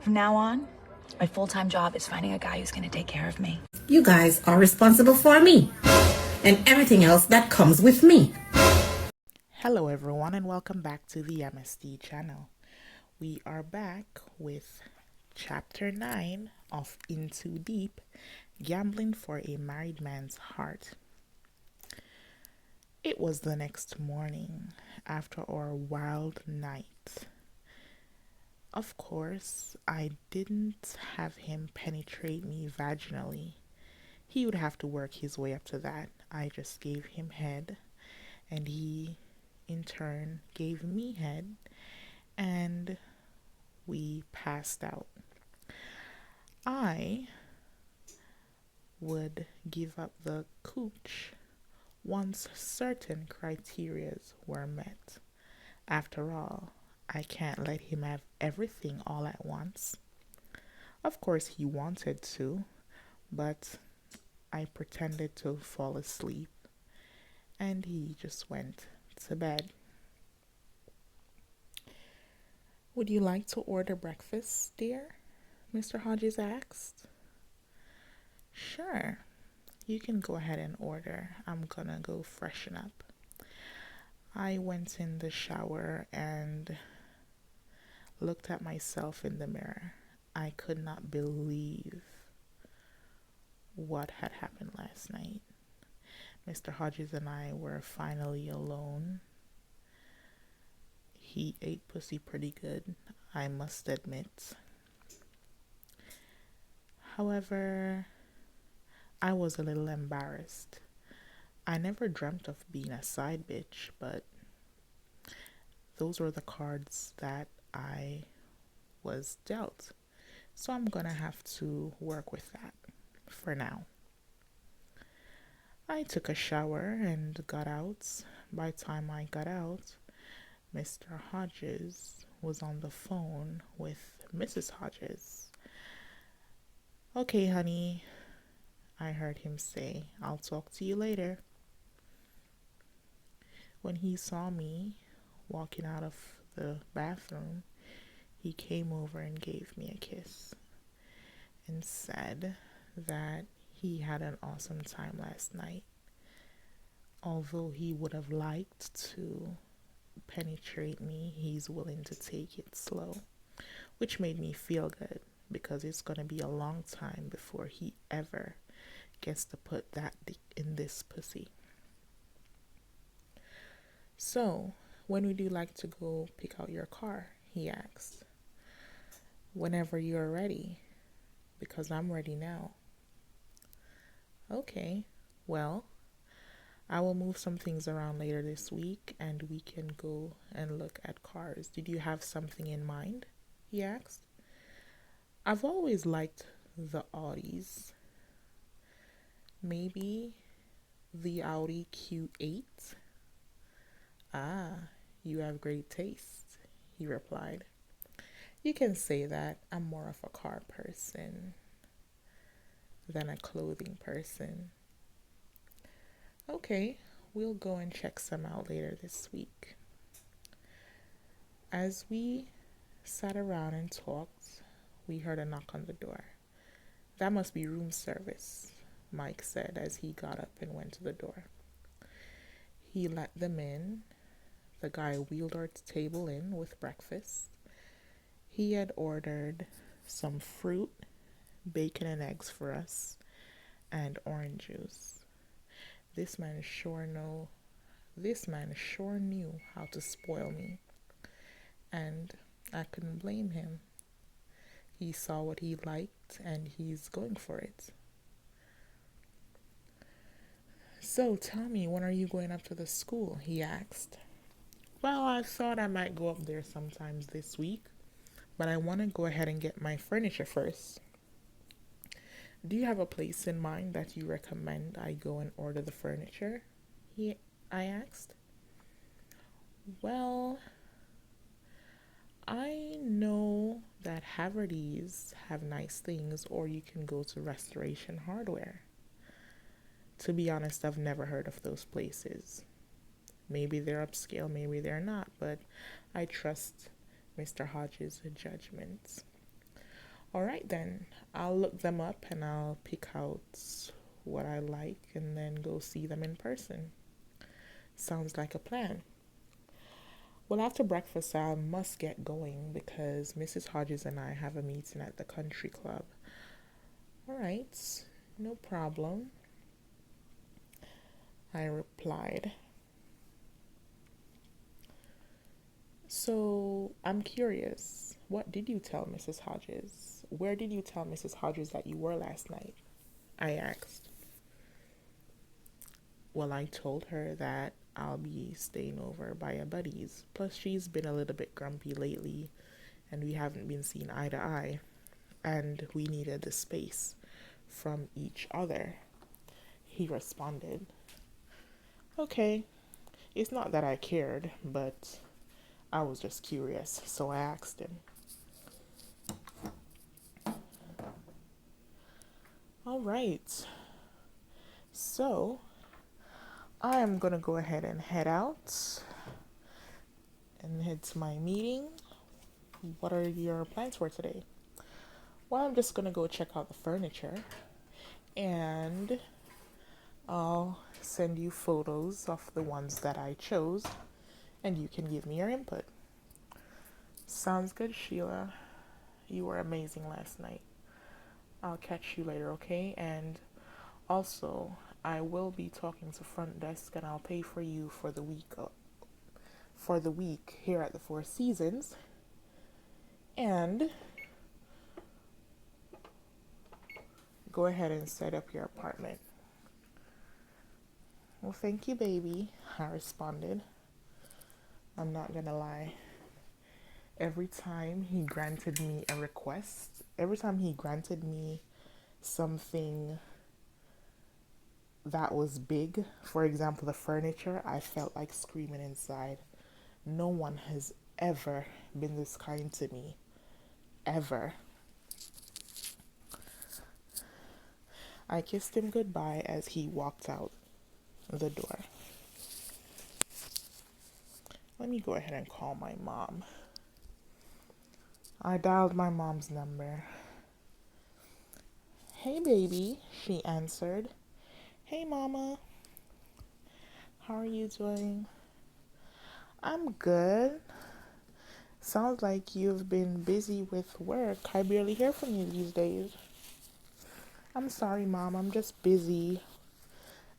From now on, my full-time job is finding a guy who's going to take care of me. You guys are responsible for me and everything else that comes with me. Hello everyone and welcome back to the MST channel. We are back with chapter 9 of In Too Deep, Gambling for a Married Man's Heart. It was the next morning after our wild night. Of course, I didn't have him penetrate me vaginally. He would have to work his way up to that. I just gave him head, and he, in turn, gave me head, and we passed out. I would give up the cooch once certain criterias were met. After all, I can't let him have everything all at once. Of course, he wanted to, but I pretended to fall asleep, and he just went to bed. Would you like to order breakfast, dear? Mr. Hodges asked. Sure, you can go ahead and order. I'm gonna go freshen up. I went in the shower and looked at myself in the mirror. I could not believe what had happened last night. Mr. Hodges and I were finally alone. He ate pussy pretty good, I must admit. However, I was a little embarrassed. I never dreamt of being a side bitch, but those were the cards that I was dealt. So I'm gonna have to work with that for now. I took a shower and got out. By the time I got out, Mr. Hodges was on the phone with Mrs. Hodges. Okay, honey, I heard him say, I'll talk to you later. When he saw me walking out of the bathroom, he came over and gave me a kiss and said that he had an awesome time last night. Although he would have liked to penetrate me, he's willing to take it slow, which made me feel good because it's going to be a long time before he ever gets to put that dick in this pussy. So, when would you like to go pick out your car? He asked. Whenever you're ready, because I'm ready now. Okay, well, I will move some things around later this week and we can go and look at cars. Did you have something in mind? He asked. I've always liked the Audis. Maybe the Audi Q8? Ah, you have great taste, he replied. You can say that. I'm more of a car person than a clothing person. Okay, we'll go and check some out later this week. As we sat around and talked, we heard a knock on the door. That must be room service, Mike said as he got up and went to the door. He let them in. The guy wheeled our table in with breakfast. He had ordered some fruit, bacon and eggs for us, and orange juice. This man sure knew how to spoil me, and I couldn't blame him. He saw what he liked and he's going for it. So tell me, when are you going up to the school? He asked. Well, I thought I might go up there sometimes this week, but I want to go ahead and get my furniture first. Do you have a place in mind that you recommend I go and order the furniture? I asked. Well, I know that Haverty's have nice things, or you can go to Restoration Hardware. To be honest, I've never heard of those places. Maybe they're upscale, maybe they're not, but I trust Mr. Hodges' judgments. All right, then. I'll look them up and I'll pick out what I like and then go see them in person. Sounds like a plan. Well, after breakfast, I must get going because Mrs. Hodges and I have a meeting at the country club. All right, no problem, I replied. So, I'm curious, what did you tell Mrs. Hodges? Where did you tell Mrs. Hodges that you were last night? I asked. Well, I told her that I'll be staying over by a buddy's. Plus, she's been a little bit grumpy lately, and we haven't been seeing eye to eye, and we needed the space from each other. He responded. Okay, it's not that I cared, but I was just curious, so I asked him. All right, so I am going to go ahead and head out and head to my meeting. What are your plans for today? Well, I'm just going to go check out the furniture and I'll send you photos of the ones that I chose and you can give me your input. Sounds good, Sheila. You were amazing last night. I'll catch you later, okay? And also, I will be talking to front desk and I'll pay for you for the week here at the Four Seasons. And go ahead and set up your apartment. Well, thank you, baby, I responded. I'm not gonna lie. Every time he granted me a request, every time he granted me something that was big, for example, the furniture, I felt like screaming inside. No one has ever been this kind to me. Ever. I kissed him goodbye as he walked out the door. Let me go ahead and call my mom. I dialed my mom's number. Hey, baby, she answered. Hey, mama. How are you doing? I'm good. Sounds like you've been busy with work. I barely hear from you these days. I'm sorry, Mom. I'm just busy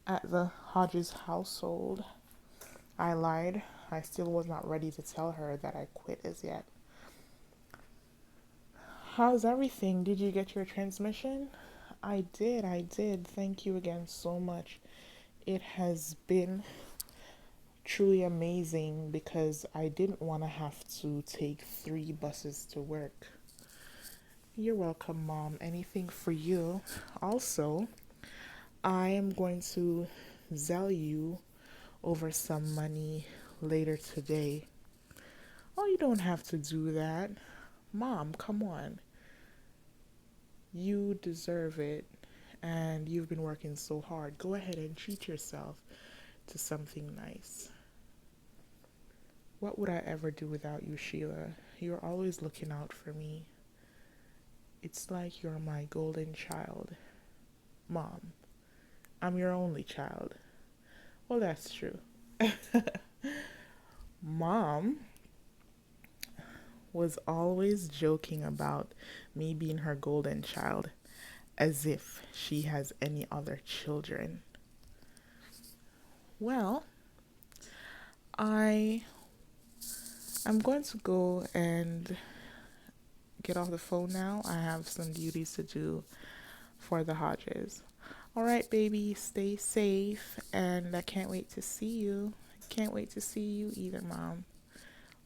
at the Hodges household. I lied. I still was not ready to tell her that I quit as yet. How's everything? Did you get your transmission? I did. Thank you again so much. It has been truly amazing because I didn't want to have to take 3 buses to work. You're welcome, Mom. Anything for you. Also, I am going to Zelle you over some money later today. Oh, you don't have to do that. Mom, come on. You deserve it, and you've been working so hard. Go ahead and treat yourself to something nice. What would I ever do without you, Sheila? You're always looking out for me. It's like you're my golden child. Mom, I'm your only child. Well, that's true. Mom was always joking about me being her golden child, as if she has any other children. Well, I'm going to go and get off the phone now. I have some duties to do for the Hodges. All right, baby, stay safe, and I can't wait to see you. Can't wait to see you either, Mom.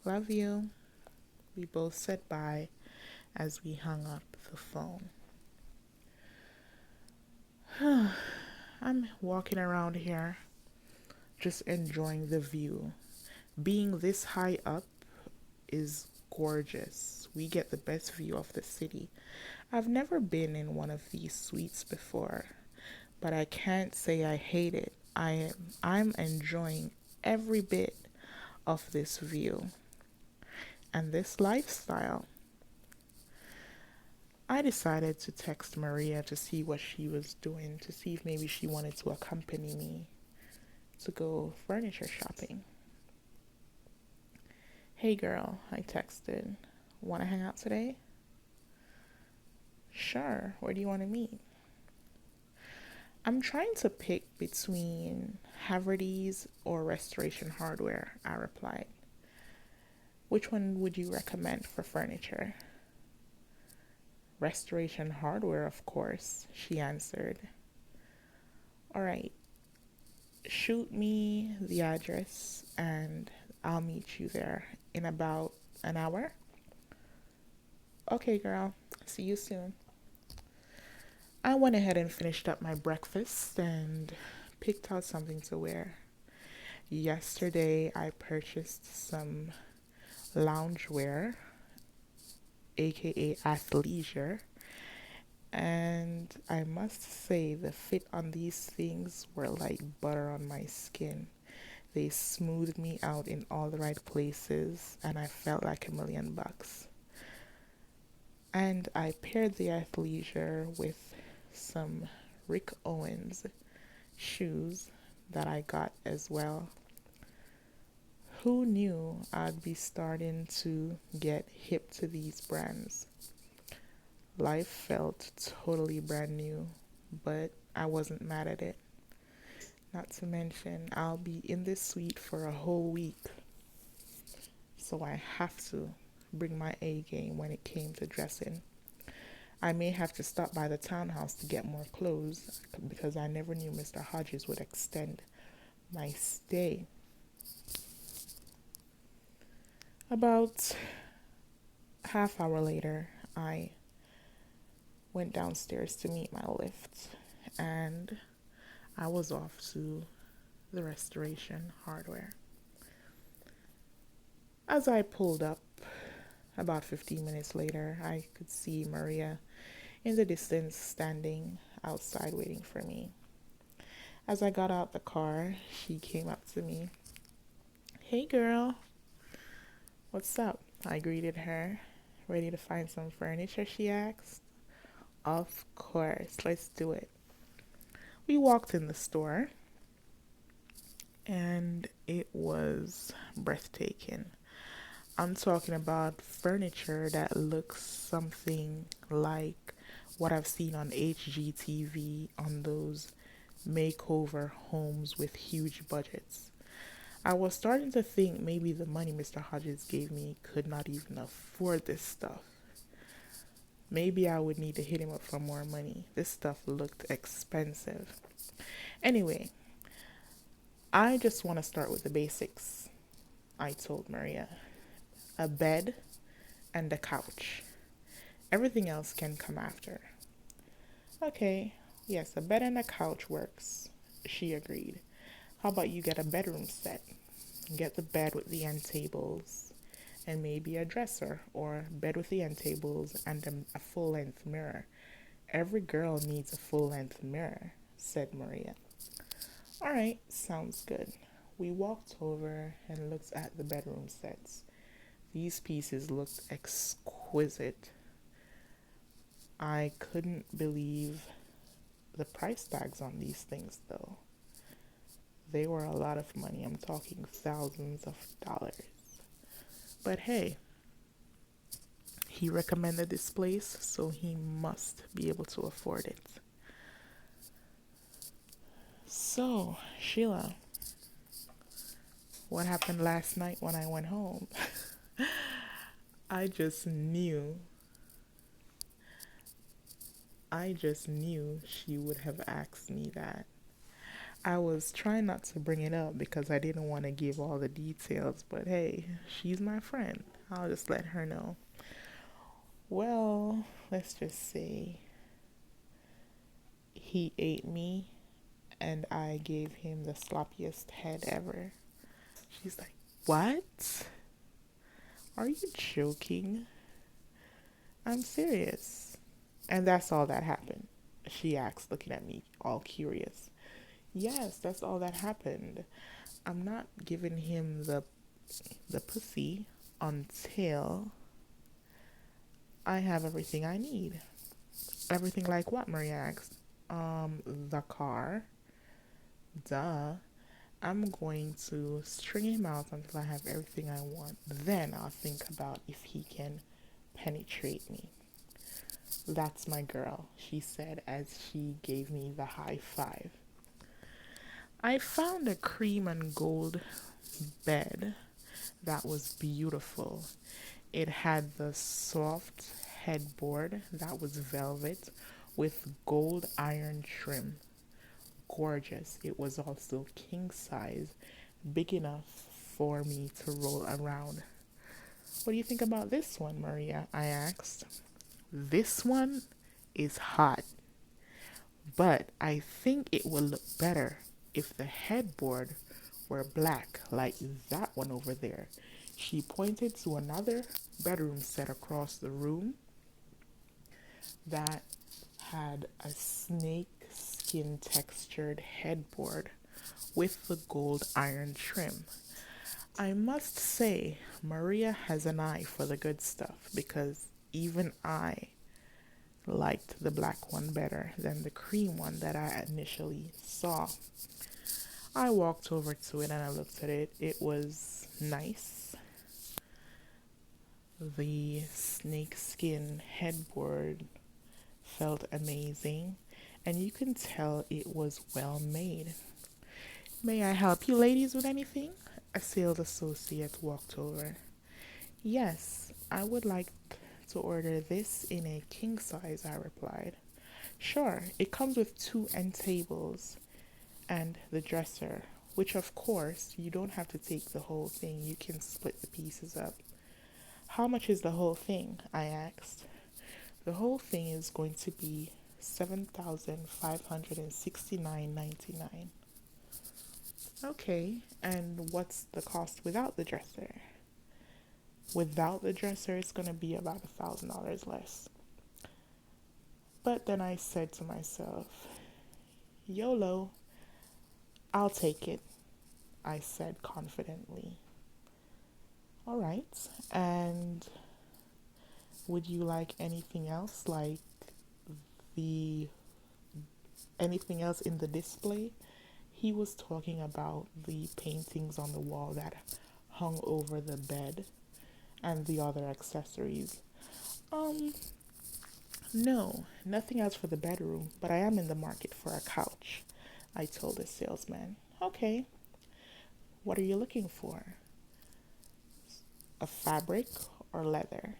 Love you. We both said bye as we hung up the phone. I'm walking around here, just enjoying the view. Being this high up is gorgeous. We get the best view of the city. I've never been in one of these suites before, but I can't say I hate it. I'm enjoying every bit of this view and this lifestyle. I decided to text Maria to see what she was doing, to see if maybe she wanted to accompany me to go furniture shopping. Hey girl, I texted. Want to hang out today? Sure, where do you want to meet? I'm trying to pick between Haverty's or Restoration Hardware, I replied. Which one would you recommend for furniture? Restoration Hardware, of course, she answered. All right, shoot me the address and I'll meet you there in about an hour. Okay, girl, see you soon. I went ahead and finished up my breakfast and picked out something to wear. Yesterday, I purchased some loungewear, aka athleisure, and I must say the fit on these things were like butter on my skin. They smoothed me out in all the right places, and I felt like $1,000,000. And I paired the athleisure with some Rick Owens shoes that I got as well. Who knew I'd be starting to get hip to these brands? Life felt totally brand new, but I wasn't mad at it. Not to mention, I'll be in this suite for a whole week, so I have to bring my A game when it came to dressing. I may have to stop by the townhouse to get more clothes because I never knew Mr. Hodges would extend my stay. About half hour later, I went downstairs to meet my lift, and I was off to the Restoration Hardware. As I pulled up, about 15 minutes later, I could see Maria in the distance standing outside waiting for me. As I got out the car, she came up to me. Hey girl, what's up? I greeted her. Ready to find some furniture, she asked. Of course, let's do it. We walked in the store, and it was breathtaking. I'm talking about furniture that looks something like what I've seen on HGTV on those makeover homes with huge budgets. I was starting to think maybe the money Mr. Hodges gave me could not even afford this stuff. Maybe I would need to hit him up for more money. This stuff looked expensive. Anyway, I just want to start with the basics, I told Maria. A bed and a couch. Everything else can come after. Okay, yes, a bed and a couch works, she agreed. How about you get a bedroom set? Get the bed with the end tables and maybe a dresser, or bed with the end tables and a full-length mirror. Every girl needs a full-length mirror, said Maria. All right, sounds good. We walked over and looked at the bedroom sets. These pieces looked exquisite. I couldn't believe the price tags on these things, though. They were a lot of money. I'm talking thousands of dollars. But hey, he recommended this place, so he must be able to afford it. So, Sheila, what happened last night when I went home? I just knew she would have asked me that. I was trying not to bring it up because I didn't want to give all the details, but hey, she's my friend. I'll just let her know. Well, let's just say he ate me and I gave him the sloppiest head ever. She's like, what? Are you joking? I'm serious. And that's all that happened, she asked, looking at me all curious. Yes, that's all that happened. I'm not giving him the pussy until I have everything I need. Everything like what? Maria asked. The car. Duh. I'm going to string him out until I have everything I want. Then I'll think about if he can penetrate me. That's my girl, she said as she gave me the high five. I found a cream and gold bed that was beautiful. It had the soft headboard that was velvet with gold iron trim. Gorgeous. It was also king size, big enough for me to roll around. What do you think about this one, Maria? I asked. This one is hot, but I think it will look better if the headboard were black like that one over there. She pointed to another bedroom set across the room that had a snake skin textured headboard with the gold iron trim. I must say, Maria has an eye for the good stuff because even I liked the black one better than the cream one that I initially saw. I walked over to it and I looked at it. It was nice. The snakeskin headboard felt amazing, and you can tell it was well made. May I help you ladies with anything? A sales associate walked over. Yes, I would like to order this in a king size, I replied. Sure, it comes with two end tables and the dresser, which of course you don't have to take the whole thing, you can split the pieces up. How much is the whole thing? I asked. The whole thing is going to be $7,569.99. Okay, and what's the cost without the dresser? Without the dresser, it's going to be about $1,000 less. But then I said to myself, YOLO, I'll take it, I said confidently. All right, and would you like anything else, like anything else in the display? He was talking about the paintings on the wall that hung over the bed and the other accessories. No, nothing else for the bedroom, but I am in the market for a couch, I told the salesman. Okay, what are you looking for? A fabric or leather?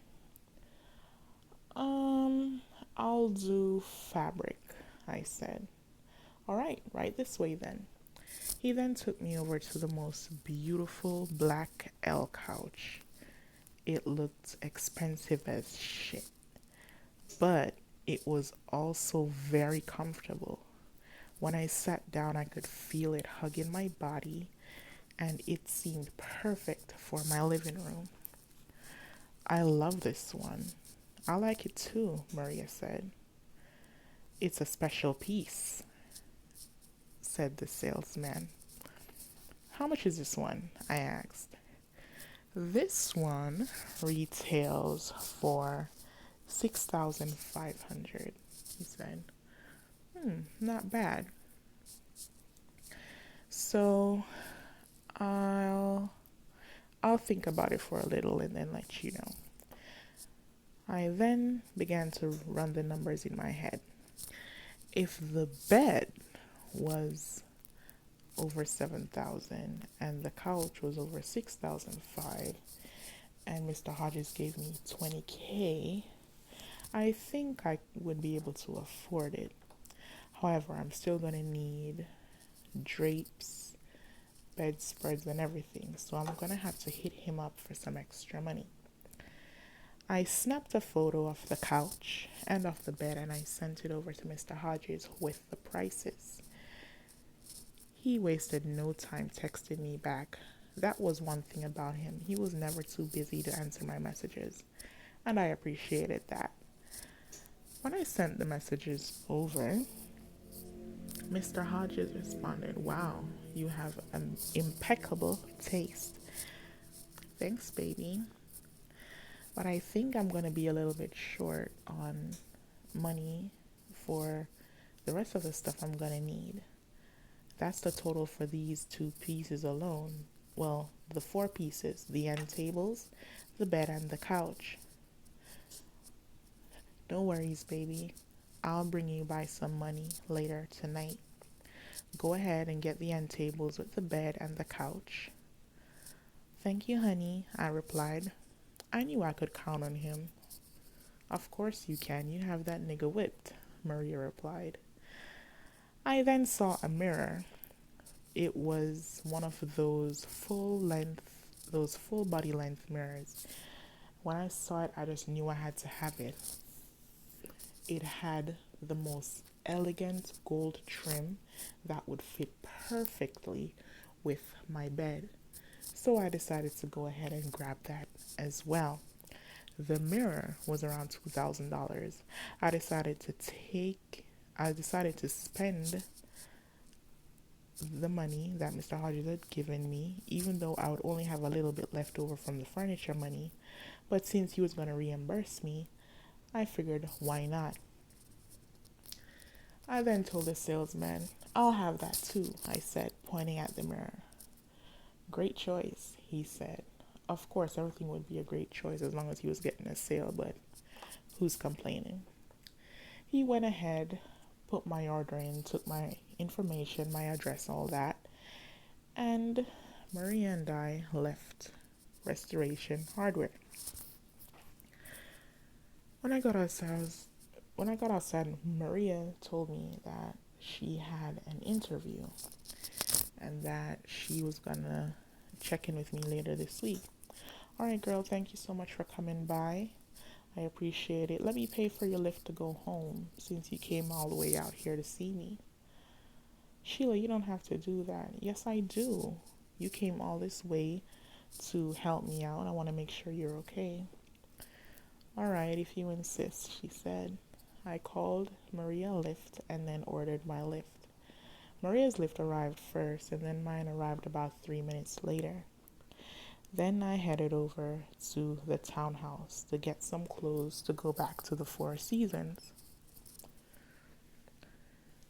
I'll do fabric, I said. All right this way then. He then took me over to the most beautiful black L couch. It looked expensive as shit, but it was also very comfortable. When I sat down, I could feel it hugging my body, and it seemed perfect for my living room. I love this one. I like it too, Maria said. It's a special piece, said the salesman. How much is this one? I asked. This one retails for $6,500, he said. Not bad. So I'll think about it for a little and then let you know. I then began to run the numbers in my head. If the bed was over 7,000 and the couch was over 6,500 and Mr. Hodges gave me 20K, I think I would be able to afford it. However, I'm still going to need drapes, bedspreads, and everything, so I'm going to have to hit him up for some extra money. I snapped a photo of the couch and of the bed and I sent it over to Mr. Hodges with the prices. He wasted no time texting me back. That was one thing about him. He was never too busy to answer my messages, and I appreciated that. When I sent the messages over, Mr. Hodges responded, "Wow, you have an impeccable taste." Thanks, baby. But I think I'm going to be a little bit short on money for the rest of the stuff I'm gonna need. That's the total for these two pieces alone. Well, the four pieces, the end tables, the bed, and the couch. No worries, baby. I'll bring you by some money later tonight. Go ahead and get the end tables with the bed and the couch. Thank you, honey, I replied. I knew I could count on him. Of course you can. You have that nigga whipped, Maria replied. I then saw a mirror. It was one of those full body length mirrors. When I saw it, I just knew I had to have it. It had the most elegant gold trim that would fit perfectly with my bed. So I decided to go ahead and grab that as well. The mirror was around $2,000. I decided to spend the money that Mr. Hodges had given me, even though I would only have a little bit left over from the furniture money. But since he was going to reimburse me, I figured, why not? I then told the salesman, I'll have that too, I said, pointing at the mirror. Great choice, he said. Of course, everything would be a great choice as long as he was getting a sale, but who's complaining? He went ahead, put my order in, took my information, my address, all that, and Maria and I left Restoration Hardware. When I got outside, Maria told me that she had an interview and that she was gonna check in with me later this week. All right, girl, thank you so much for coming by. I appreciate it. Let me pay for your lift to go home since you came all the way out here to see me. Sheila, you don't have to do that. Yes, I do. You came all this way to help me out. I want to make sure you're okay. All right, if you insist, she said. I called Maria a Lyft and then ordered my Lyft. Maria's Lyft arrived first and then mine arrived about 3 minutes later. Then I headed over to the townhouse to get some clothes to go back to the Four Seasons.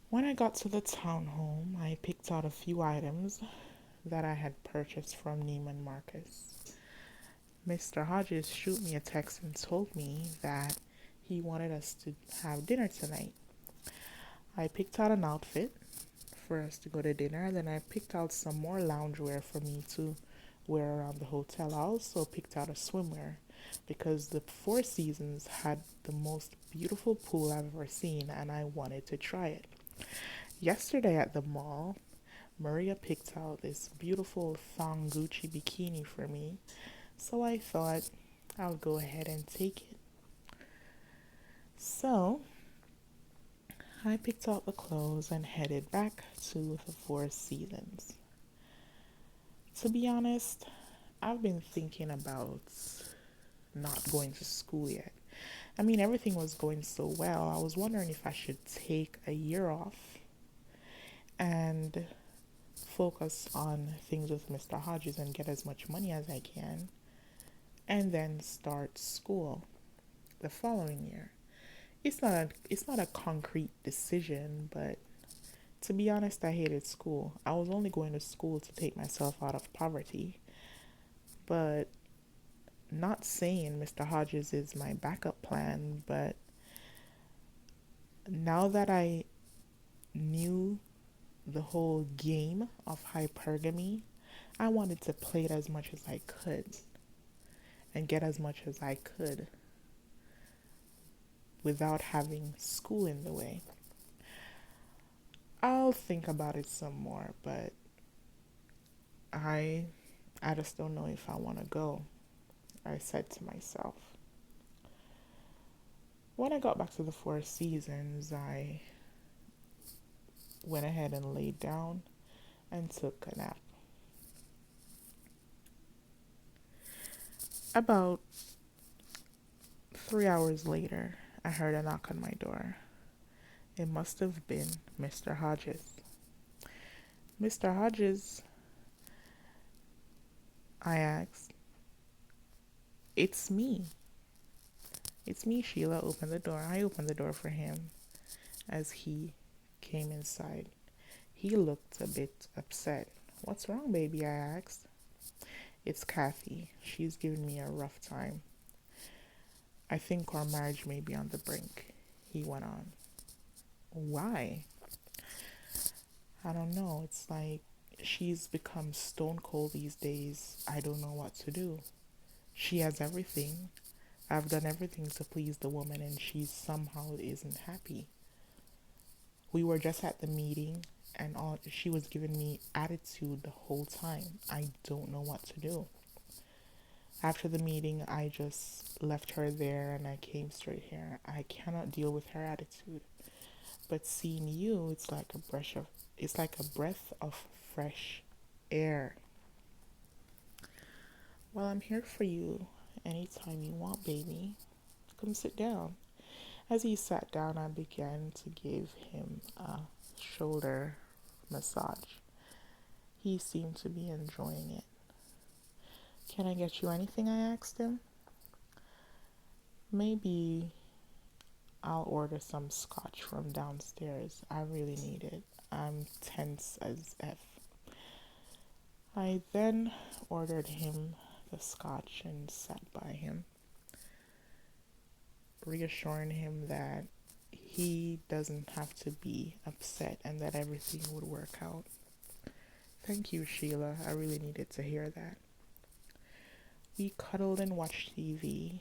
When I got to the townhome, I picked out a few items that I had purchased from Neiman Marcus. Mr. Hodges shoot me a text and told me that he wanted us to have dinner tonight. I picked out an outfit for us to go to dinner, then I picked out some more loungewear for me to wear around the hotel. I also picked out a swimwear because the Four Seasons had the most beautiful pool I've ever seen and I wanted to try it. Yesterday at the mall, Maria picked out this beautiful thong Gucci bikini for me, so I thought I'll go ahead and take it. So I picked out the clothes and headed back to the Four Seasons. To be honest, I've been thinking about not going to school yet. I mean, everything was going so well. I was wondering if I should take a year off and focus on things with Mr. Hodges and get as much money as I can, and then start school the following year. It's not a concrete decision, but to be honest, I hated school. I was only going to school to take myself out of poverty. But not saying Mr. Hodges is my backup plan, but now that I knew the whole game of hypergamy, I wanted to play it as much as I could and get as much as I could without having school in the way. I'll think about it some more, but I just don't know if I want to go, I said to myself. When I got back to the Four Seasons, I went ahead and laid down and took a nap. About 3 hours later, I heard a knock on my door. It must have been Mr. Hodges. Mr. Hodges, I asked. It's me. It's me, Sheila. Open the door. I opened the door for him as he came inside. He looked a bit upset. What's wrong, baby? I asked. It's Kathy. She's giving me a rough time. I think our marriage may be on the brink, he went on. Why? I don't know. It's like she's become stone cold these days. I don't know what to do. She has everything. I've done everything to please the woman, and she somehow isn't happy. We were just at the meeting, and she was giving me attitude the whole time. I don't know what to do. After the meeting, I just left her there and I came straight here. I cannot deal with her attitude. But seeing you, it's like a breath of fresh air. Well, I'm here for you anytime you want, baby. Come sit down. As he sat down, I began to give him a shoulder massage. He seemed to be enjoying it. Can I get you anything? I asked him. Maybe I'll order some scotch from downstairs. I really need it. I'm tense as F. I then ordered him the scotch and sat by him, reassuring him that he doesn't have to be upset and that everything would work out. Thank you, Sheila. I really needed to hear that. We cuddled and watched TV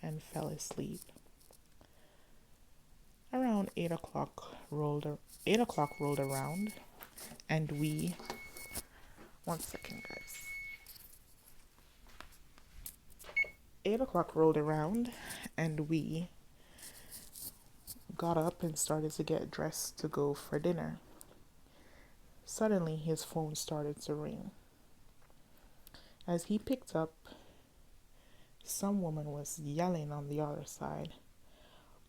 and fell asleep. Around 8 o'clock rolled around, and we. 1 second, guys. 8 o'clock rolled around, and we got up and started to get dressed to go for dinner. Suddenly, his phone started to ring. As he picked up, some woman was yelling on the other side,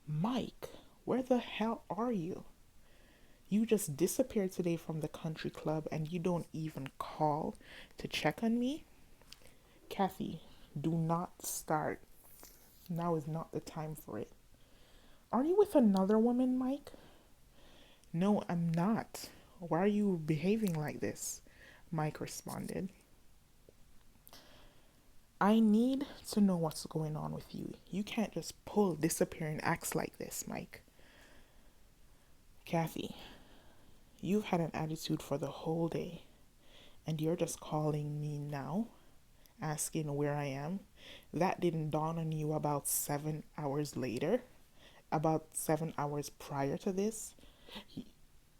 "Mike, where the hell are you? You just disappeared today from the country club and you don't even call to check on me? Kathy, do not start. Now is not the time for it. Are you with another woman, Mike?" "No, I'm not. Why are you behaving like this?" Mike responded. "I need to know what's going on with you. You can't just pull disappearing acts like this, Mike." "Kathy, you've had an attitude for the whole day, and you're just calling me now, asking where I am. That didn't dawn on you about 7 hours later, about 7 hours prior to this.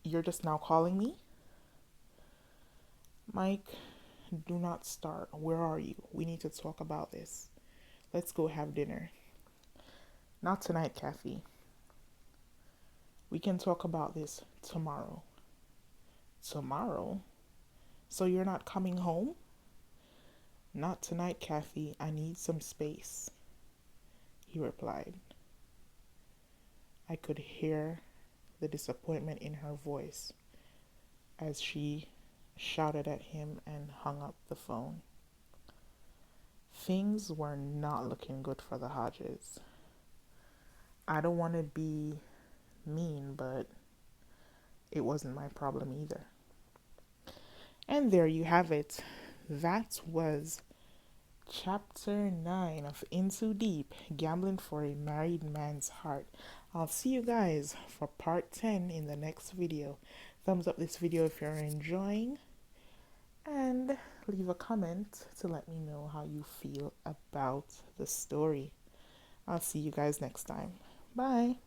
You're just now calling me?" "Mike, do not start. Where are you? We need to talk about this. Let's go have dinner." "Not tonight, Kathy. We can talk about this tomorrow." "Tomorrow? So you're not coming home?" "Not tonight, Kathy. I need some space," he replied. I could hear the disappointment in her voice as she shouted at him and hung up the phone. Things were not looking good for the Hodges. I don't want to be mean, but it wasn't my problem either. And there you have it. That was Chapter 9 of Into Deep, Gambling for a Married Man's Heart. I'll see you guys for part 10 in the next video. Thumbs up this video if you're enjoying, and leave a comment to let me know how you feel about the story. I'll see you guys next time. Bye.